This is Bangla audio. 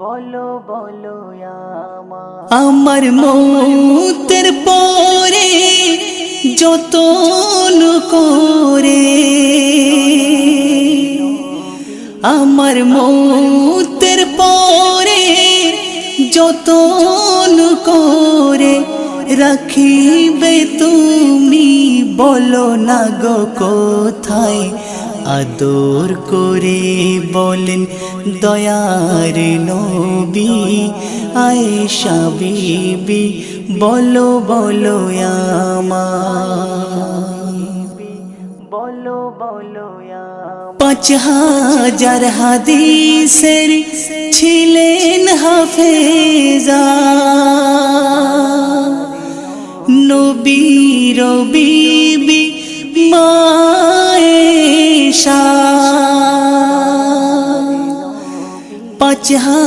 বলো বলো আমার মৌতের পরে যতন করে, আমার মৌতের পরে যতন করে রাখিবে তুমি, বলো না গো কোথায় আদর করে বলেন দয়ার নবী আয়েশা বিবি, বলো বলো বলো বলো 5000 হাদিসের ছিলেন হাফেজা, নবীর বিবি মা আয়েশা। 5000